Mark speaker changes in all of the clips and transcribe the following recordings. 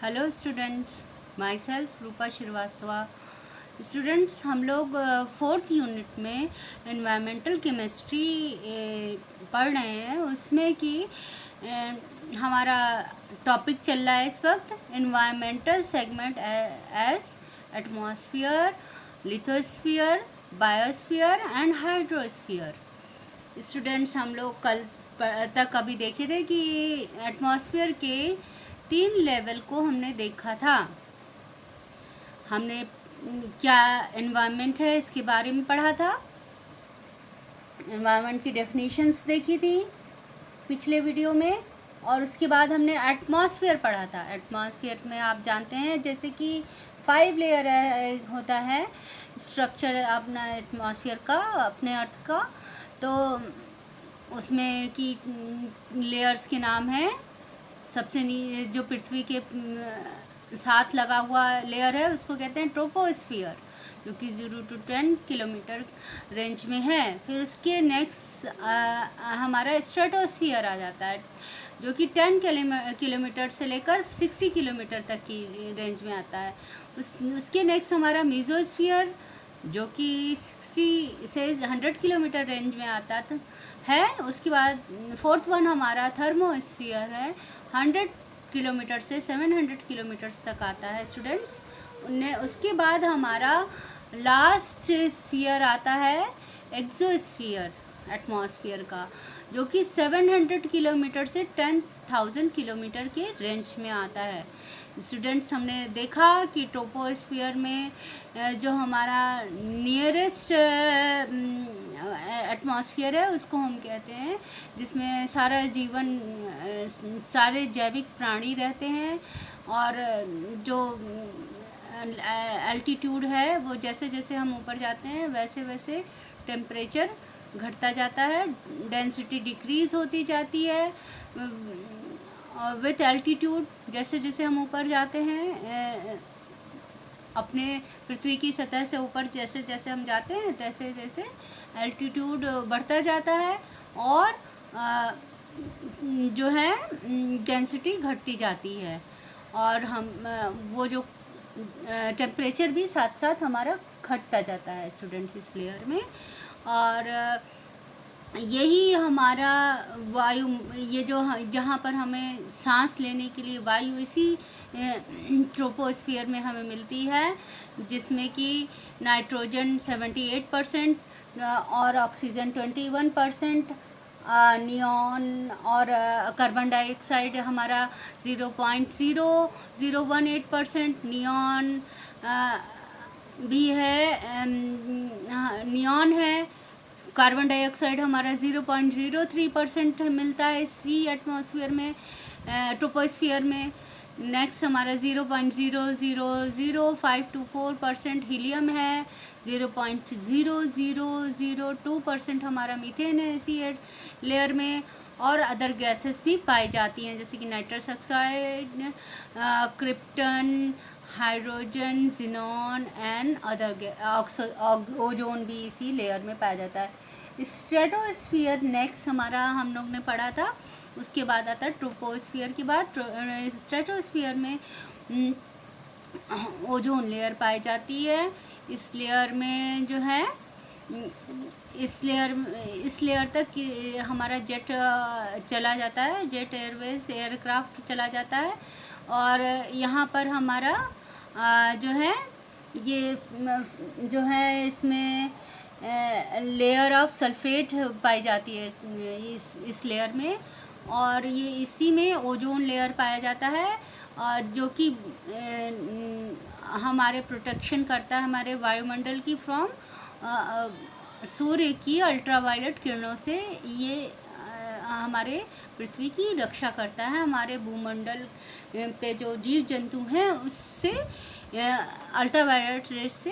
Speaker 1: Hello students, my self Rupa Srivastava. Students, हम लोग fourth unit में एनवायरमेंटल केमिस्ट्री पढ़ रहे हैं। उसमें कि हमारा टॉपिक चल रहा है इस वक्त environmental segment as atmosphere, lithosphere, biosphere and hydrosphere. Students, हम लोग कल तक अभी देखे थे कि एटमॉस्फेयर के 3 लेवल को हमने देखा था। हमने क्या एनवायरनमेंट है इसके बारे में पढ़ा था, एनवायरनमेंट की डेफिनेशंस देखी थी पिछले वीडियो में, और उसके बाद हमने एटमॉस्फेयर पढ़ा था। एटमॉस्फेयर में आप जानते हैं जैसे कि 5 लेयर होता है स्ट्रक्चर अपना एटमॉस्फेयर का, अपने अर्थ का। तो उसमें की लेयर्स के नाम हैं, सबसे जो पृथ्वी के साथ लगा हुआ लेयर है उसको कहते हैं ट्रोपोस्फियर, जो कि 0 to 10 किलोमीटर रेंज में है। फिर उसके नेक्स्ट हमारा स्ट्रेटोस्फियर आ जाता है, जो कि 10 किलोमीटर से लेकर 60 किलोमीटर तक की रेंज में आता है। उसके नेक्स्ट हमारा मीजोस्फियर, जो कि 60 से 100 किलोमीटर रेंज में आता है। उसके बाद फोर्थ वन हमारा थर्मोस्फियर है, 100 किलोमीटर से 700 किलोमीटर्स तक आता है स्टूडेंट्स। उसके बाद हमारा लास्ट स्फीयर आता है एक्सोस्फीयर एटमॉस्फेयर का, जो कि 700 किलोमीटर से 10,000 किलोमीटर के रेंज में आता है। स्टूडेंट्स, हमने देखा कि ट्रोपोस्फियर में जो हमारा नियरेस्ट एटमॉस्फेयर है उसको हम कहते हैं, जिसमें सारा जीवन, सारे जैविक प्राणी रहते हैं। और जो एल्टीट्यूड है वो जैसे जैसे हम ऊपर जाते हैं वैसे वैसे टेम्परेचर घटता जाता है, डेंसिटी डिक्रीज़ होती जाती है विथ एल्टीट्यूड। जैसे जैसे हम ऊपर जाते हैं अपने पृथ्वी की सतह से ऊपर, जैसे जैसे हम जाते हैं तैसे जैसे एल्टीट्यूड बढ़ता जाता है और जो है डेंसिटी घटती जाती है, और हम वो जो टेम्परेचर भी साथ साथ हमारा घटता जाता है स्टूडेंट्स इस लेयर में। और यही हमारा वायु, ये जो जहाँ पर हमें सांस लेने के लिए वायु इसी ट्रोपोस्फियर में हमें मिलती है, जिसमें कि नाइट्रोजन 78% और ऑक्सीजन 21%, नियॉन और कार्बन डाइऑक्साइड हमारा 0.0018%, नियॉन भी है, नियॉन है। कार्बन डाइऑक्साइड हमारा 0.03% मिलता है इसी एटमॉस्फेयर में, ट्रोपोस्फियर में। नेक्स्ट हमारा 0.0000524% हीलियम है, 0.0002% हमारा मीथेन है इसी लेयर में। और अदर गैसेस भी पाई जाती हैं जैसे कि nitrous oxide, krypton, hydrogen, xenon and other ozone भी इसी लेयर में पाया जाता है। स्ट्रेटोस्फियर नेक्स्ट हमारा हम लोग ने पढ़ा था। उसके बाद आता है ट्रोपोस्फियर के बाद। स्ट्रेटोस्फियर में ओजोन लेयर पाई जाती है। इस लेयर में जो है इस लेयर तक हमारा जेट चला जाता है, जेट एयरवेज एयरक्राफ्ट चला जाता है। और यहाँ पर हमारा जो है ये जो है इसमें लेयर ऑफ सल्फेट पाई जाती है इस लेयर में, और ये इसी में ओजोन लेयर पाया जाता है, और जो कि हमारे प्रोटेक्शन करता है हमारे वायुमंडल की फ्रॉम सूर्य की अल्ट्रावायलेट किरणों से। ये हमारे पृथ्वी की रक्षा करता है, हमारे भूमंडल पे जो जीव जंतु हैं उससे अल्ट्रावायलेट रेज से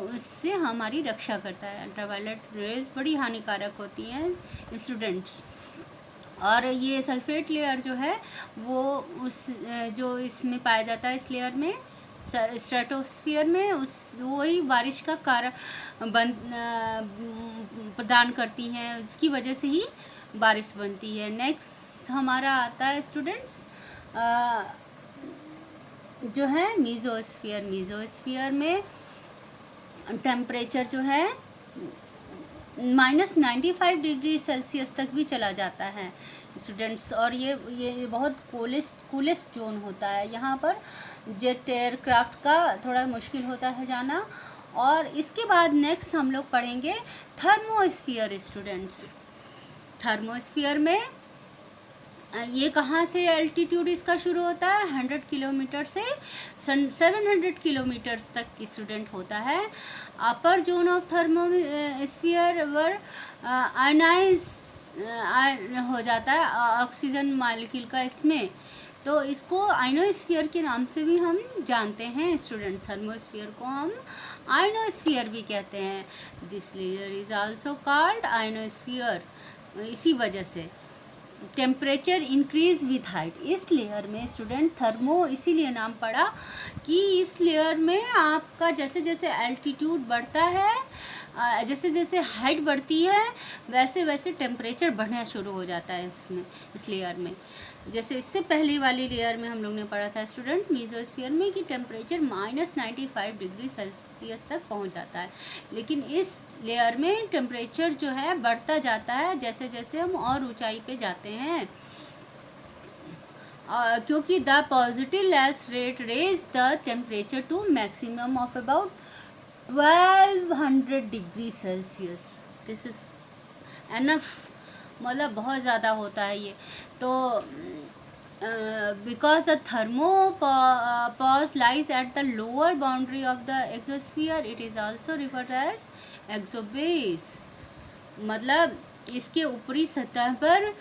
Speaker 1: उससे हमारी रक्षा करता है। अल्ट्रावायलेट रेज बड़ी हानिकारक होती हैं स्टूडेंट्स। और ये सल्फेट लेयर जो है वो उस जो इसमें पाया जाता है इस लेयर में स्ट्रेटोस्फियर में, उस वही बारिश का कारण प्रदान करती हैं, उसकी वजह से ही बारिश बनती है। नेक्स्ट हमारा आता है स्टूडेंट्स जो है मीजोस्फीयर, मीजोस्फीयर में टेम्परेचर जो है -95 डिग्री सेल्सियस तक भी चला जाता है स्टूडेंट्स। और ये बहुत कूलेस्ट जोन होता है। यहाँ पर जेट एयरक्राफ्ट का थोड़ा मुश्किल होता है जाना। और इसके बाद नेक्स्ट हम लोग पढ़ेंगे थर्मोस्फीयर स्टूडेंट्स। थर्मोस्फीयर में ये कहाँ से एल्टीट्यूड इसका शुरू होता है, 100 किलोमीटर से 700 किलोमीटर तक की स्टूडेंट होता है। Upper zone of thermosphere were ionise हो जाता है ऑक्सीजन मालिक्यूल का इसमें, तो इसको आइनोस्फीयर के नाम से भी हम जानते हैं स्टूडेंट। थर्मोस्फीयर को हम आइनोस्फीयर भी कहते हैं। This layer is also called ionosphere, इसी वजह से टेम्परेचर इंक्रीज विथ हाइट। इस लेयर में स्टूडेंट थर्मो इसीलिए नाम पड़ा कि इस लेयर में आपका जैसे जैसे एल्टीट्यूड बढ़ता है, जैसे जैसे हाइट बढ़ती है, वैसे वैसे टेम्परेचर बढ़ना शुरू हो जाता है इसमें, इस लेयर में। जैसे इससे पहले वाली लेयर में हम लोग ने पढ़ा था स्टूडेंट मीजोस्फीयर में कि टेम्परेचर -95 डिग्री सेल्सियस तक पहुंच जाता है, लेकिन इस लेयर में टेम्परेचर जो है बढ़ता जाता है जैसे जैसे हम और ऊंचाई पे जाते हैं, क्योंकि the positive less rate raise the temperature to maximum of about 1200 degree Celsius. This is enough, मतलब बहुत ज़्यादा होता है ये। तो because the thermopause lies at the lower boundary of the exosphere, it is also referred as exobase। मतलब इसके ऊपरी सतह पर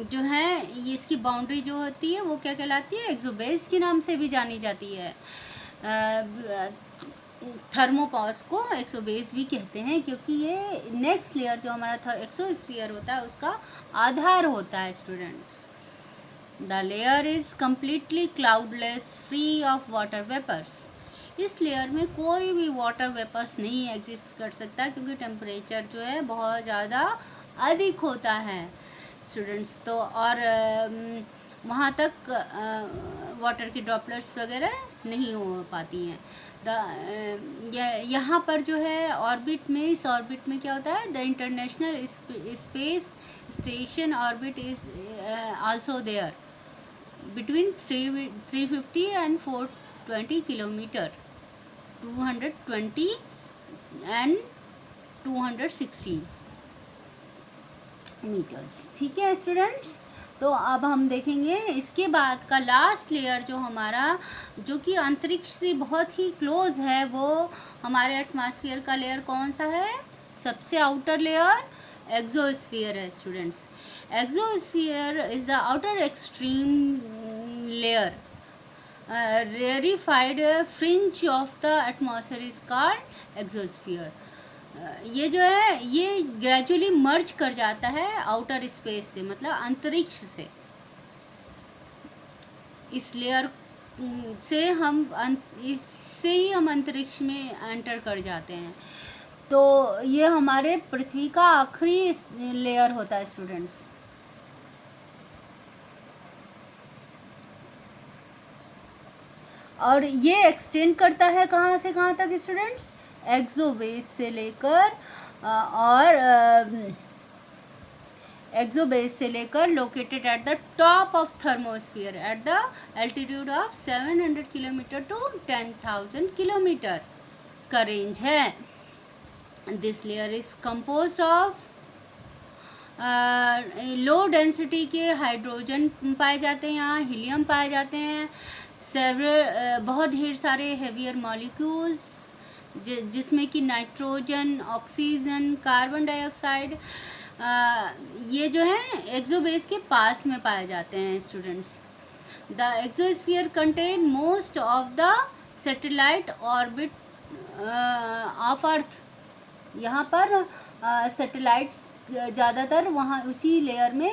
Speaker 1: जो है ये इसकी बाउंड्री जो होती है वो क्या कहलाती है, एक्सोबेस के नाम से भी जानी जाती है। थर्मोपॉज को एक्सोबेस भी कहते हैं, क्योंकि ये नेक्स्ट लेयर जो हमारा एक्सोस्फीयर होता है उसका आधार होता है students. The layer is completely cloudless, free of water vapours. इस लेयर में कोई भी वाटर वेपर्स नहीं एग्जिस्ट कर सकता, क्योंकि टेम्परेचर जो है बहुत ज़्यादा अधिक होता है स्टूडेंट्स। तो और वहाँ तक वाटर की ड्रॉपलेट्स वगैरह नहीं हो पाती हैं। यहाँ पर जो है ऑर्बिट में, इस ऑर्बिट में क्या होता है, the international space station orbit is also there between 350 and 420 kilometre, 220 and 216 metres. ठीक है स्टूडेंट्स, तो अब हम देखेंगे इसके बाद का लास्ट लेयर जो हमारा, जो कि अंतरिक्ष से बहुत ही क्लोज है, वो हमारे एटमॉस्फेयर का लेयर कौन सा है, सबसे आउटर लेयर एक्सोस्फीयर है students. Exosphere is the outer extreme layer, rarefied fringe of the atmosphere is called exosphere. ये जो है ये ग्रेजुअली मर्ज कर जाता है आउटर स्पेस से, मतलब अंतरिक्ष से। इस लेयर से हम इससे ही हम अंतरिक्ष में एंटर कर जाते हैं। तो ये हमारे पृथ्वी का आखिरी लेयर होता है स्टूडेंट्स। और ये एक्सटेंड करता है कहाँ से कहाँ तक स्टूडेंट्स, एक्सोबेस से लेकर और एक्सोबेस से लेकर located at the top of thermosphere at the altitude of 700 kilometre to 10,000 kilometre इसका रेंज है। This layer is composed of low density के हाइड्रोजन पाए जाते हैं, यहाँ हीलियम पाए जाते हैं, बहुत ढेर सारे हेवियर मॉलिक्यूल्स जिसमें कि नाइट्रोजन, ऑक्सीजन, कार्बन डाइऑक्साइड, ये जो है एक्सोबेस के पास में पाए जाते हैं students. The exosphere contain most of the satellite orbit of earth. यहाँ पर सैटेलाइट्स ज़्यादातर वहाँ उसी लेयर में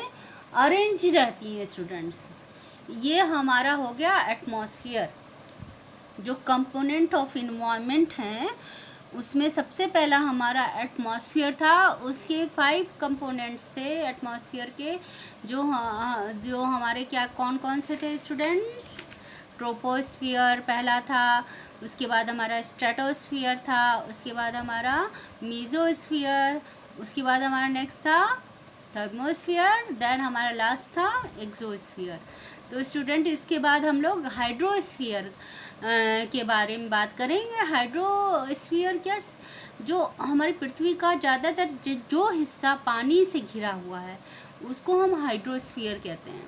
Speaker 1: अरेंज रहती हैं स्टूडेंट्स। ये हमारा हो गया एटमॉस्फेयर। जो कंपोनेंट ऑफ इन्वायरमेंट हैं उसमें सबसे पहला हमारा एटमॉस्फेयर था। उसके 5 कंपोनेंट्स थे एटमॉस्फेयर के, जो हमारे क्या कौन कौन से थे स्टूडेंट्स, ट्रोपोस्फियर पहला था, उसके बाद हमारा स्ट्रेटोस्फियर था, उसके बाद हमारा मीजोस्फियर, उसके बाद हमारा नेक्स्ट था थर्मोस्फियर, देन हमारा लास्ट था एक्सोस्फियर। तो स्टूडेंट इसके बाद हम लोग हाइड्रोस्फियर के बारे में बात करेंगे। हाइड्रोस्फियर क्या, जो हमारी पृथ्वी का ज़्यादातर जो हिस्सा पानी से घिरा हुआ है उसको हम हाइड्रोस्फियर कहते हैं।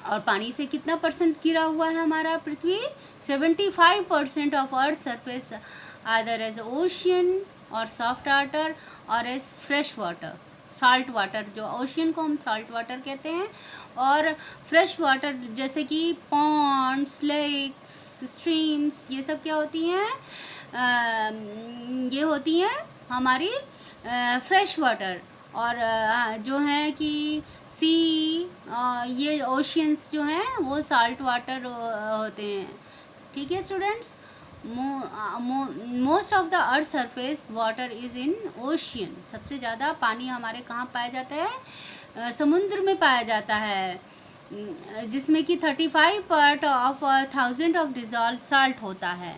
Speaker 1: और पानी से कितना परसेंट घिरा हुआ है हमारा पृथ्वी? 75% of earth surface other as ocean और सॉफ्ट वाटर और as fresh water, salt water. जो ओशियन को हम साल्ट वाटर कहते हैं और फ्रेश वाटर जैसे कि पॉन्ड्स, लेक्स, स्ट्रीम्स, ये सब क्या होती हैं? ये होती हैं हमारी फ्रेश वाटर। और जो है कि सी, ये ओशियंस जो हैं वो साल्ट वाटर होते हैं। ठीक है students, most of the earth surface water is in ocean. सबसे ज़्यादा पानी हमारे कहाँ पाया जाता है? समुद्र में पाया जाता है, जिसमें कि 35 part of 1000 of dissolve salt होता है।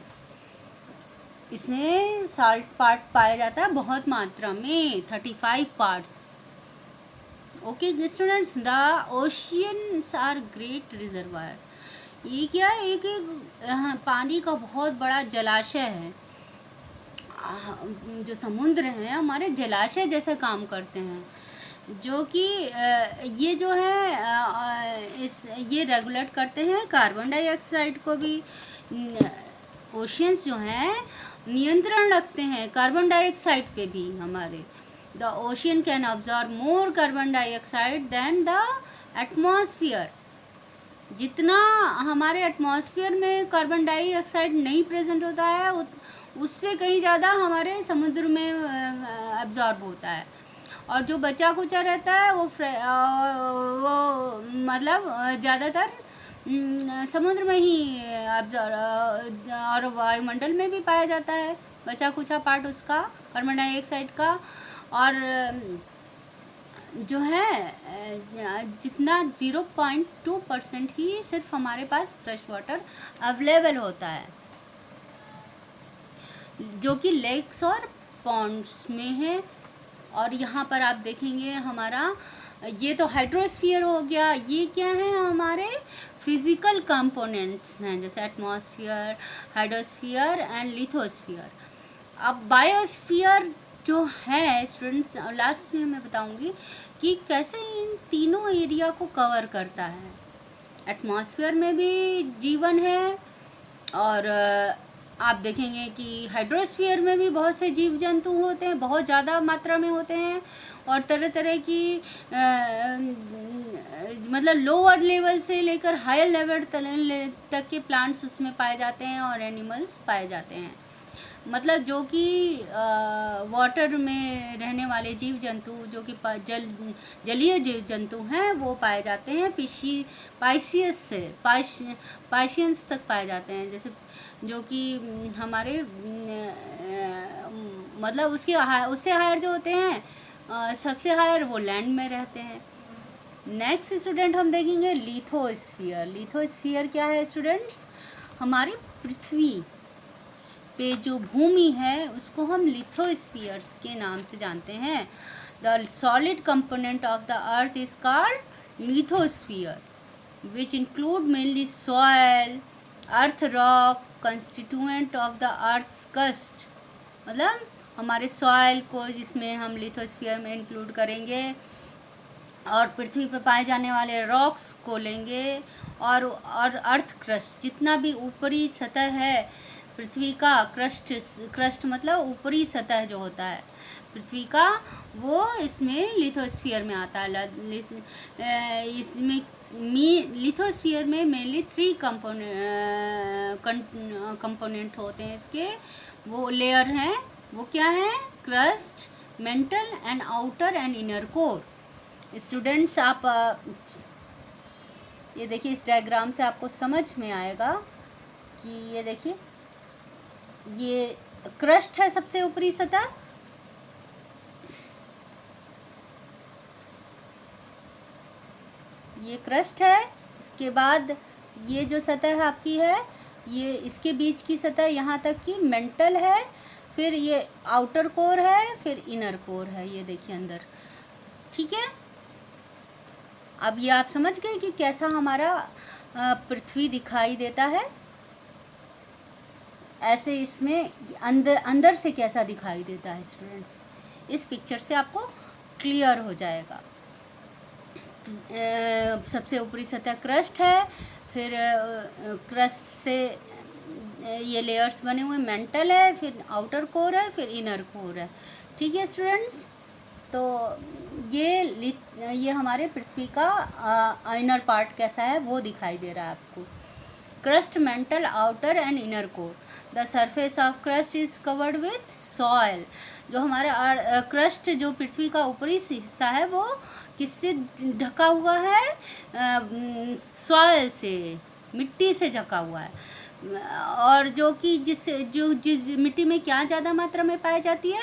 Speaker 1: इसमें साल्ट पार्ट पाया जाता है बहुत मात्रा में, 35 parts. Okay students, the oceans are great reservoir. ये क्या है? एक पानी का बहुत बड़ा जलाशय है। जो समुद्र हैं हमारे जलाशय जैसे काम करते हैं, जो कि ये जो है ये रेगुलेट करते हैं कार्बन डाइऑक्साइड को भी। ओशियंस जो हैं नियंत्रण रखते हैं कार्बन डाइऑक्साइड पे भी हमारे। The ocean can absorb more carbon dioxide than the atmosphere. जितना हमारे एटमॉस्फेयर में कार्बन डाइऑक्साइड नहीं प्रेजेंट होता है उससे कहीं ज़्यादा हमारे समुद्र में एब्जॉर्ब होता है। और जो बचा कुचा रहता है वो मतलब ज़्यादातर समुद्र में ही एब्जॉर्ब और वायुमंडल में भी पाया जाता है बचा कुचा पार्ट उसका, कार्बन डाइऑक्साइड का। और जो है जितना 0.2% ही सिर्फ हमारे पास फ्रेश वाटर अवेलेबल होता है, जो कि लेक्स और पॉन्ड्स में है। और यहाँ पर आप देखेंगे हमारा ये तो हाइड्रोस्फीयर हो गया। ये क्या है? हमारे फिजिकल कंपोनेंट्स हैं, जैसे एटमॉस्फेयर, हाइड्रोस्फीयर एंड लिथोस्फीयर। अब बायोस्फीयर जो है स्टूडेंट, लास्ट में मैं बताऊंगी कि कैसे इन तीनों एरिया को कवर करता है। एटमॉस्फेयर में भी जीवन है, और आप देखेंगे कि हाइड्रोस्फीयर में भी बहुत से जीव जंतु होते हैं, बहुत ज़्यादा मात्रा में होते हैं। और तरह तरह की मतलब लोअर लेवल से लेकर हायर लेवल तक के प्लांट्स उसमें पाए जाते हैं और एनिमल्स पाए जाते हैं। मतलब जो कि वाटर में रहने वाले जीव जंतु, जो कि जलीय जीव जंतु हैं, वो पाए जाते हैं पाइशियस से पाइशियंस तक पाए जाते हैं। जैसे जो कि हमारे मतलब उससे हायर जो होते हैं, सबसे हायर वो लैंड में रहते हैं। नेक्स्ट स्टूडेंट हम देखेंगे लिथोस्फीयर। लिथोस्फीयर क्या है स्टूडेंट्स? हमारी पृथ्वी पे जो भूमि है उसको हम लिथोस्फीयर्स के नाम से जानते हैं। The solid component of the earth is called lithosphere, which include mainly soil, earth rock, constituent of the earth's crust. मतलब हमारे सॉयल को जिसमें हम लिथोस्फीयर में इंक्लूड करेंगे, और पृथ्वी पर पाए जाने वाले रॉक्स को लेंगे, और अर्थ क्रस्ट, जितना भी ऊपरी सतह है पृथ्वी का, क्रस्ट मतलब ऊपरी सतह जो होता है पृथ्वी का, वो इसमें लिथोस्फीयर में आता है। इसमें लिथोस्फीयर में मेनली 3 कंपोनेंट होते हैं इसके। वो लेयर हैं, वो क्या है? Crust, mental and outer and inner core. Students आप ये देखिए, इस डायग्राम से आपको समझ में आएगा कि ये देखिए, ये क्रस्ट है सबसे ऊपरी सतह, ये क्रस्ट है। इसके बाद ये जो सतह आपकी है, ये इसके बीच की सतह यहाँ तक की मेंटल है, फिर ये आउटर कोर है, फिर इनर कोर है, ये देखिए अंदर। ठीक है, अब ये आप समझ गए कि कैसा हमारा पृथ्वी दिखाई देता है। ऐसे इसमें अंदर अंदर से कैसा दिखाई देता है स्टूडेंट्स, इस पिक्चर से आपको क्लियर हो जाएगा। सबसे ऊपरी सतह क्रस्ट है, फिर क्रस्ट से ये लेयर्स बने हुए मेंटल है, फिर आउटर कोर है, फिर इनर कोर है। ठीक है स्टूडेंट्स, तो ये हमारे पृथ्वी का इनर पार्ट कैसा है वो दिखाई दे रहा है आपको। Crust, mental, outer and inner core. The surface of crust is covered with soil. जो हमारा क्रस्ट, जो पृथ्वी का ऊपरी हिस्सा है, वो किससे ढका हुआ है? सॉइल से, मिट्टी से ढका हुआ है। और जो कि जिस मिट्टी में क्या ज़्यादा मात्रा में पाई जाती है?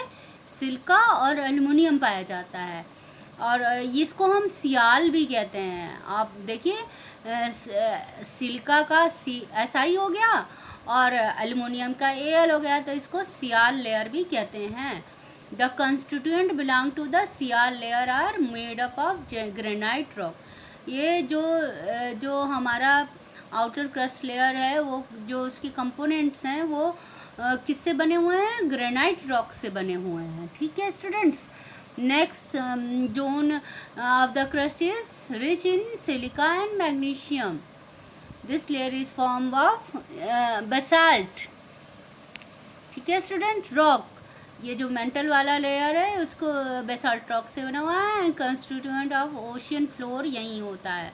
Speaker 1: सिलिका और एल्युमिनियम पाया जाता है। और इसको हम सियाल भी कहते हैं। आप देखिए, सिलिका का SI हो गया और एल्युमिनियम का AL हो गया, तो इसको सियाल लेयर भी कहते हैं। The constituent belong to the sial layer are made up of granite rock. ये जो हमारा आउटर क्रस्ट लेयर है, वो जो उसकी कंपोनेंट्स हैं, वो किससे बने हुए हैं? ग्रेनाइट रॉक से बने हुए हैं। ठीक है students, next zone of the crust is rich in silica and magnesium. This layer is form of basalt. ठीक है स्टूडेंट, रॉक, ये जो मेंटल वाला लेयर है उसको बेसाल्ट रॉक से बना हुआ है। And constituent of ocean floor यही होता है,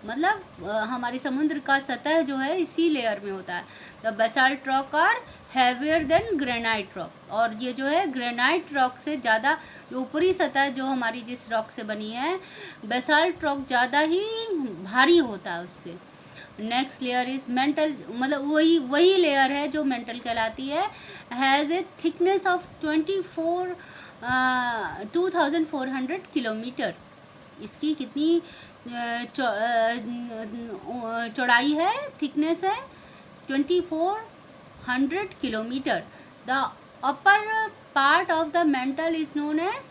Speaker 1: मतलब हमारी समुद्र का सतह जो है इसी लेयर में होता है। The basalt rock are heavier than granite rock. और ये जो है ग्रेनाइट रॉक से ज़्यादा, ऊपरी सतह जो हमारी जिस रॉक से बनी है, बेसाल्ट रॉक ज़्यादा ही भारी होता है उससे। नेक्स्ट लेयर इज मेंटल, मतलब वही लेयर है जो मेंटल कहलाती है। Has a thickness of 2400 kilometre. इसकी कितनी चौड़ाई है, थिकनेस है 2400 kilometre. The upper part of the mantle is known as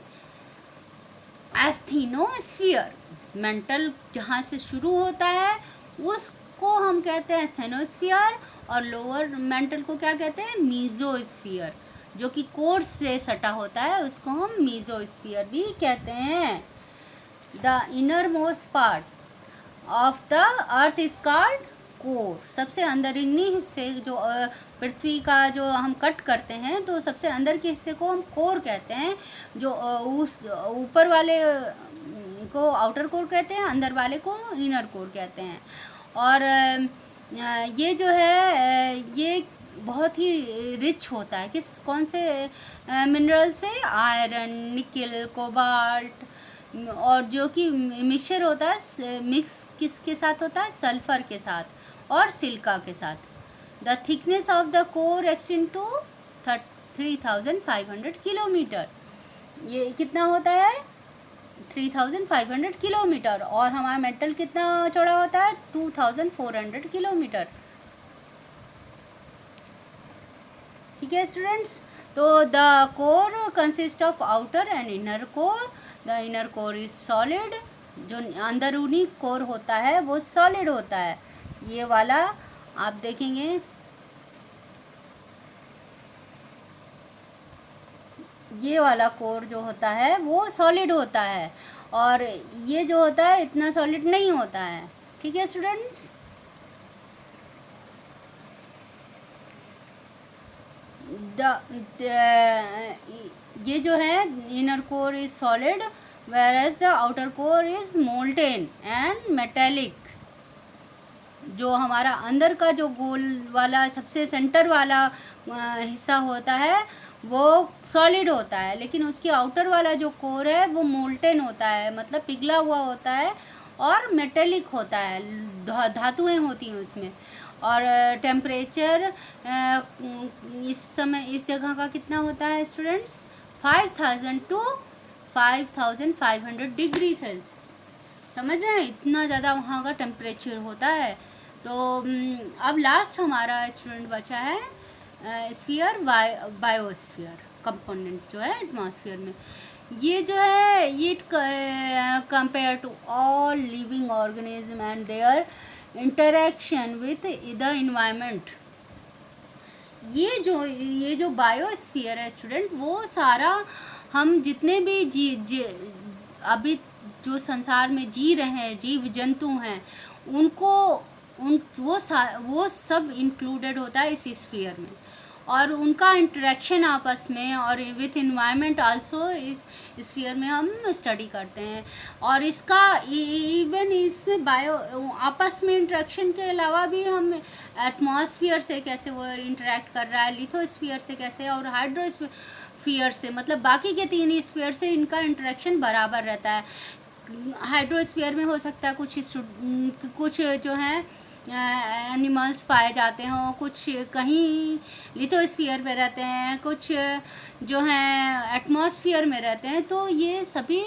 Speaker 1: asthenosphere. Mantle जहाँ से शुरू होता है उसको हम कहते हैं एस्थेनोस्फीयर, और लोअर मेंटल को क्या कहते हैं? मीजोस्फीयर। जो कि कोर से सटा होता है उसको हम मीजोस्फीयर भी कहते हैं। The inner most part of the earth is called core. सबसे अंदरूनी हिस्से जो पृथ्वी का जो हम कट करते हैं, तो सबसे अंदर के हिस्से को हम कोर कहते हैं। जो उस ऊपर वाले को आउटर कोर कहते हैं, अंदर वाले को इनर कोर कहते हैं। और ये जो है ये बहुत ही रिच होता है। कौन से मिनरल से? आयरन, निकल, कोबाल्ट, और जो कि मिक्सचर होता है, मिक्स किसके साथ होता है? सल्फर के साथ और सिलिका के साथ। The thickness of the core extend to 3500 kilometre. ये कितना होता है? 3500 किलोमीटर। और हमारा मेंटल कितना चौड़ा होता है? 2400 किलोमीटर। ठीक है स्टूडेंट्स, तो the core consist of outer and inner core. The inner core is solid. जो अंदरूनी कोर होता है वो सॉलिड होता है। ये वाला आप देखेंगे, ये वाला कोर जो होता है वो सॉलिड होता है, और ये जो होता है इतना सॉलिड नहीं होता है। ठीक है स्टूडेंट्स, ये जो है inner core is solid, whereas the outer core is molten and metallic। जो हमारा अंदर का जो गोल वाला सबसे सेंटर वाला हिस्सा होता है वो सॉलिड होता है, लेकिन उसकी आउटर वाला जो कोर है वो मोल्टेन होता है, मतलब पिघला हुआ होता है और मेटेलिक होता है, धातुएं होती हैं उसमें। और टेम्परेचर इस समय इस जगह का कितना होता है स्टूडेंट्स? 5000 to 5500 degree Celsius. समझ रहे हैं, इतना ज़्यादा वहाँ का टेम्परेचर होता है। तो अब लास्ट हमारा स्टूडेंट बचा है स्फीयर, बायोस्फीयर कंपोनेंट जो है एटमॉस्फेयर में। ये जो है ये compare to all living organism and their interaction with the environment. ये जो बायोस्फीयर है स्टूडेंट, वो सारा हम जितने भी अभी जो संसार में जी रहे हैं जीव जंतु हैं उनको वो सब इंक्लूडेड होता है इस स्फीयर में, और उनका इंटरेक्शन आपस में और विथ इन्वायरमेंट आल्सो इस स्फीयर में हम स्टडी करते हैं। और इसका इवन इसमें बायो आपस में इंटरेक्शन के अलावा भी हम एटमॉस्फेयर से कैसे वो इंटरेक्ट कर रहा है, लिथोस्फीयर से कैसे, और हाइड्रोस्फीयर से, मतलब बाकी के 3 स्फीयर से इनका इंटरेक्शन बराबर रहता है। हाइड्रोस्फीयर में हो सकता है कुछ जो है एनिमल्स पाए जाते हों, कुछ कहीं लिथोस्फीयर पे रहते हैं, कुछ जो हैं एटमॉस्फेयर में रहते हैं। तो ये सभी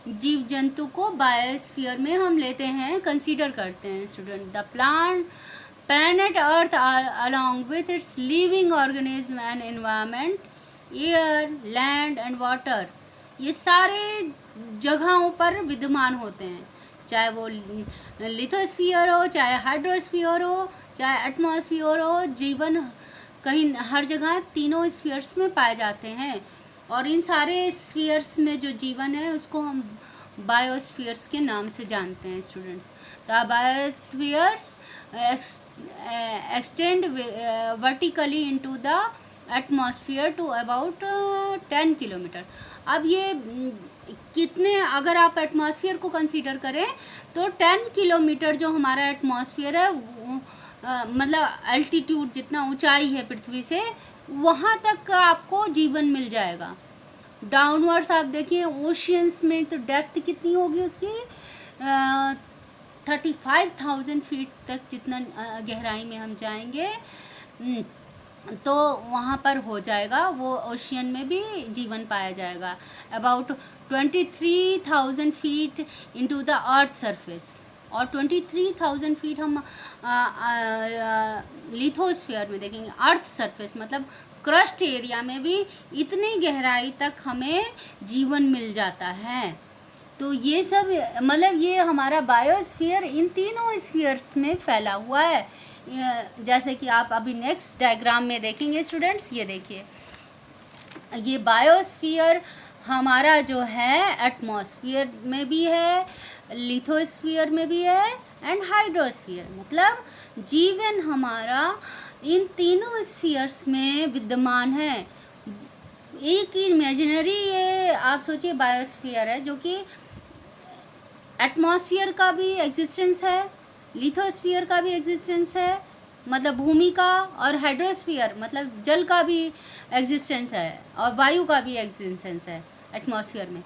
Speaker 1: जीव जंतु को बायोस्फीयर में हम लेते हैं, कंसीडर करते हैं student. The planet earth along with its living organism and environment, air, land and water, ये सारे जगहों पर विद्यमान होते हैं, चाहे वो लिथोस्फीयर हो, चाहे हाइड्रोस्फीयर हो, चाहे एटमॉस्फेयर हो। जीवन कहीं हर जगह तीनों स्फीयर्स में पाए जाते हैं, और इन सारे स्फीयर्स में जो जीवन है उसको हम बायोस्फीयर्स के नाम से जानते हैं students. The biospheres extend vertically into the atmosphere to about 10 kilometre. अब ये कितने, अगर आप एटमॉस्फेयर को कंसीडर करें तो 10 किलोमीटर जो हमारा एटमॉस्फेयर है मतलब अल्टीट्यूड, जितना ऊंचाई है पृथ्वी से, वहाँ तक आपको जीवन मिल जाएगा। डाउनवर्ड्स आप देखिए ओशियंस में तो डेप्थ कितनी होगी उसकी 35,000 फीट तक, जितना गहराई में हम जाएंगे तो वहाँ पर हो जाएगा, वो ओशियन में भी जीवन पाया जाएगा। About 23,000 feet into the earth surface, और 23,000 फीट हम लिथोस्फीयर में देखेंगे। अर्थ सरफेस मतलब क्रस्ट एरिया में भी इतनी गहराई तक हमें जीवन मिल जाता है। तो ये सब मतलब ये हमारा बायोस्फीयर इन तीनों स्फीयर्स में फैला हुआ है। जैसे कि आप अभी नेक्स्ट डायग्राम में देखेंगे स्टूडेंट्स, ये देखिए, ये बायोस्फीयर हमारा जो है एटमॉस्फेयर में भी है, लिथोस्फीयर में भी है एंड हाइड्रोस्फीयर, मतलब जीवन हमारा इन तीनों स्फीयर्स में विद्यमान है। एक इमेजिनरी ये आप सोचिए बायोस्फीयर है जो कि एटमॉस्फेयर का भी एग्जिस्टेंस है, लिथोस्फीयर का भी एग्जिस्टेंस है मतलब भूमि का, और हाइड्रोस्फीयर मतलब जल का भी एग्जिस्टेंस है, और वायु का भी एग्जिस्टेंस है एटमॉस्फेयर में।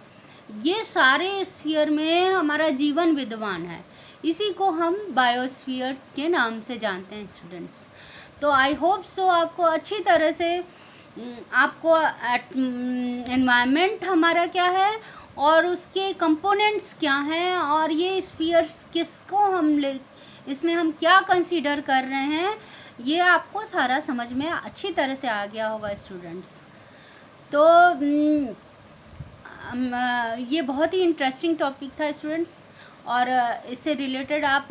Speaker 1: ये सारे स्फीयर में हमारा जीवन विद्यमान है, इसी को हम बायोस्फीयर के नाम से जानते हैं स्टूडेंट्स। तो आई होप सो आपको अच्छी तरह से आपको एनवायरनमेंट हमारा क्या है और उसके कंपोनेंट्स क्या हैं, और ये स्फीयर्स किसको इसमें हम क्या कंसीडर कर रहे हैं, ये आपको सारा समझ में अच्छी तरह से आ गया होगा स्टूडेंट्स। तो ये बहुत ही इंटरेस्टिंग टॉपिक था स्टूडेंट्स, और इससे रिलेटेड आप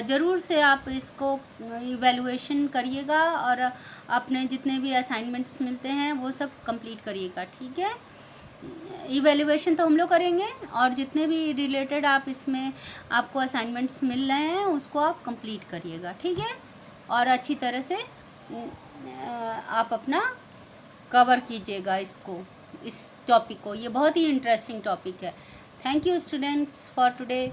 Speaker 1: ज़रूर से आप इसको इवैल्यूएशन करिएगा, और अपने जितने भी असाइनमेंट्स मिलते हैं वो सब कंप्लीट करिएगा, ठीक है। इवैल्यूएशन तो हम लोग करेंगे, और जितने भी रिलेटेड आप इसमें आपको असाइनमेंट्स मिल रहे हैं उसको आप कंप्लीट करिएगा, ठीक है। और अच्छी तरह से आप अपना कवर कीजिएगा इसको, इस टॉपिक को, ये बहुत ही इंटरेस्टिंग टॉपिक है। Thank you students for today.